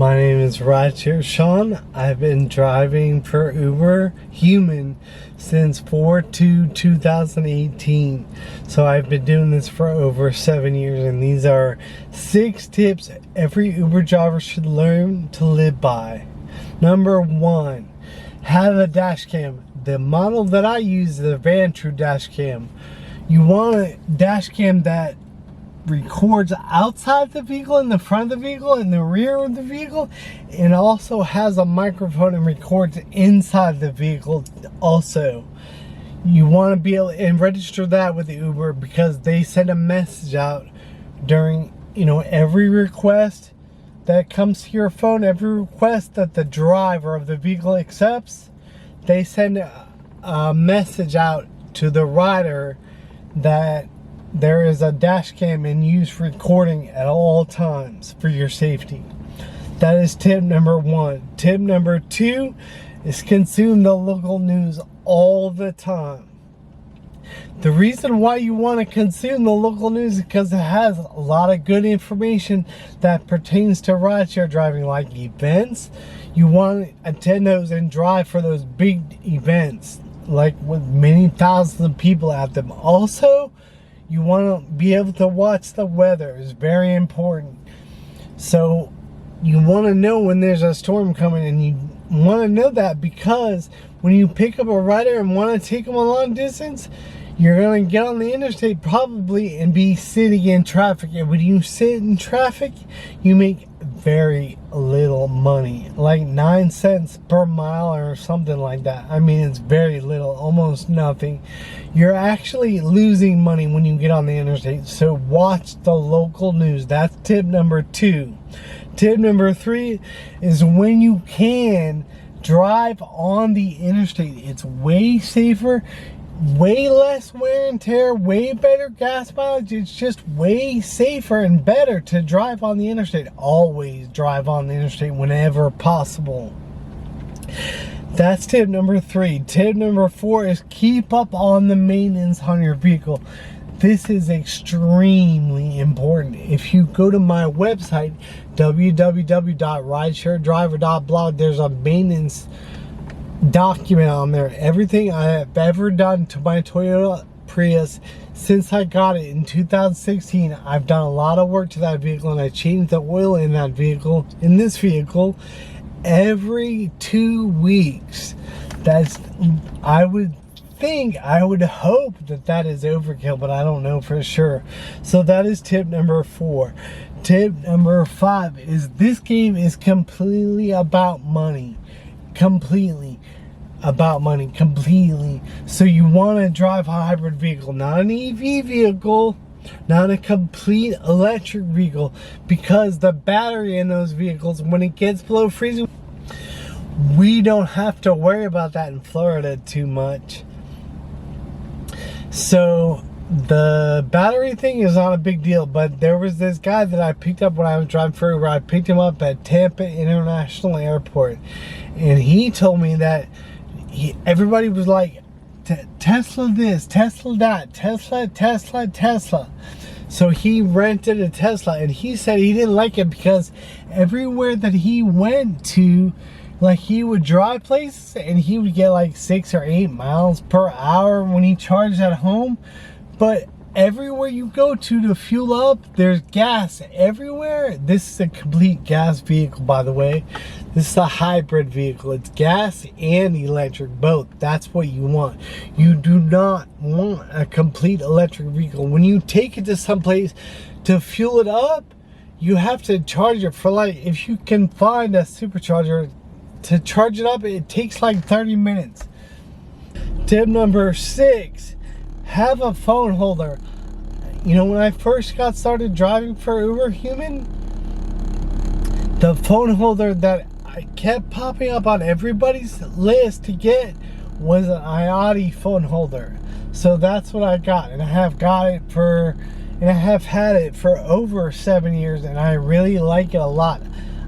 My name is Rideshare Sean. I've been driving for Uber Human since 4/2/2018. So I've been doing this for over 7 years, and these are 6 tips every Uber driver should learn to live by. Number 1, have a dash cam. The model that I use is the Vantrue dash cam. You want a dash cam that records outside the vehicle, in the front of the vehicle, in the rear of the vehicle, and also has a microphone and records inside the vehicle also. You want to be able to register that with the Uber, because they send a message out during every request that comes to your phone, every request that the driver of the vehicle accepts. They send a message out to the rider that there is a dash cam in use recording at all times for your safety. That is tip number 1. Tip number 2 is consume the local news all the time. The reason why you want to consume the local news is because it has a lot of good information that pertains to rideshare driving, like events. You want to attend those and drive for those big events, like with many thousands of people at them. Also, you want to be able to watch the weather. It's very important. So you want to know when there's a storm coming, and you want to know that because when you pick up a rider and want to take them a long distance, you're going to get on the interstate probably and be sitting in traffic. And when you sit in traffic, you make very little money, like 9 cents per mile or something like that. I mean, it's very little, almost nothing. You're actually losing money when you get on the interstate. So watch the local news. That's tip number 2. Tip number 3 is, when you can, drive on the interstate. It's way safer, way less wear and tear, way better gas mileage. It's just way safer and better to drive on the interstate. Always drive on the interstate whenever possible. That's tip number 3. Tip number 4 is keep up on the maintenance on your vehicle. This is extremely important. If you go to my website, www.ridesharedriver.blog, there's a maintenance document on there. Everything I have ever done to my Toyota Prius since I got it in 2016. I've done a lot of work to that vehicle, and I changed the oil in that vehicle, in this vehicle, every 2 weeks. I would hope that is overkill, but I don't know for sure. So that is tip number 4. Tip number 5 is, this game is completely about money. Completely about money. So you want to drive a hybrid vehicle, not an EV vehicle, not a complete electric vehicle, because the battery in those vehicles, when it gets below freezing, we don't have to worry about that in Florida too much. So the battery thing is not a big deal. But there was this guy that I picked up when I was driving for Uber. I picked him up at Tampa International Airport, and he told me that everybody was like, Tesla this, Tesla that, Tesla. So he rented a Tesla, and he said he didn't like it because everywhere that he went to, like, he would drive places and he would get like 6 or 8 miles per hour when he charged at home. But everywhere you go to fuel up, there's gas everywhere. This is a complete gas vehicle, by the way. This is a hybrid vehicle. It's gas and electric, both. That's what you want. You do not want a complete electric vehicle. When you take it to someplace to fuel it up, you have to charge it for, like, if you can find a supercharger to charge it up, it takes like 30 minutes. Tip number 6, have a phone holder. When I first got started driving for Uber Human, the phone holder that I kept popping up on everybody's list to get was an IOTI phone holder. So that's what I got, and I have had it for over 7 years, and I really like it a lot.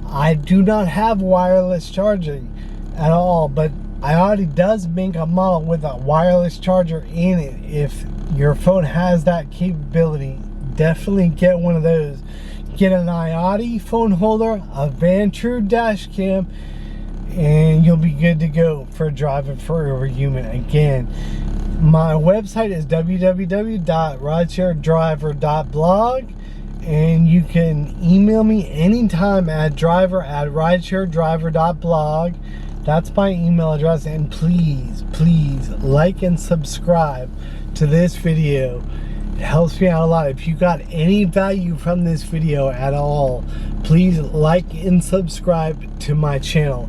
I do not have wireless charging at all, but IOTI does make a model with a wireless charger in it. If your phone has that capability, definitely get one of those. Get an iOtti phone holder, a Vantrue dash cam, and you'll be good to go for driving for Overhuman. Again, my website is www.ridesharedriver.blog, and you can email me anytime at driver@ridesharedriver.blog. That's my email address. And please like and subscribe to this video. It helps me out a lot. If you got any value from this video at all, please like and subscribe to my channel.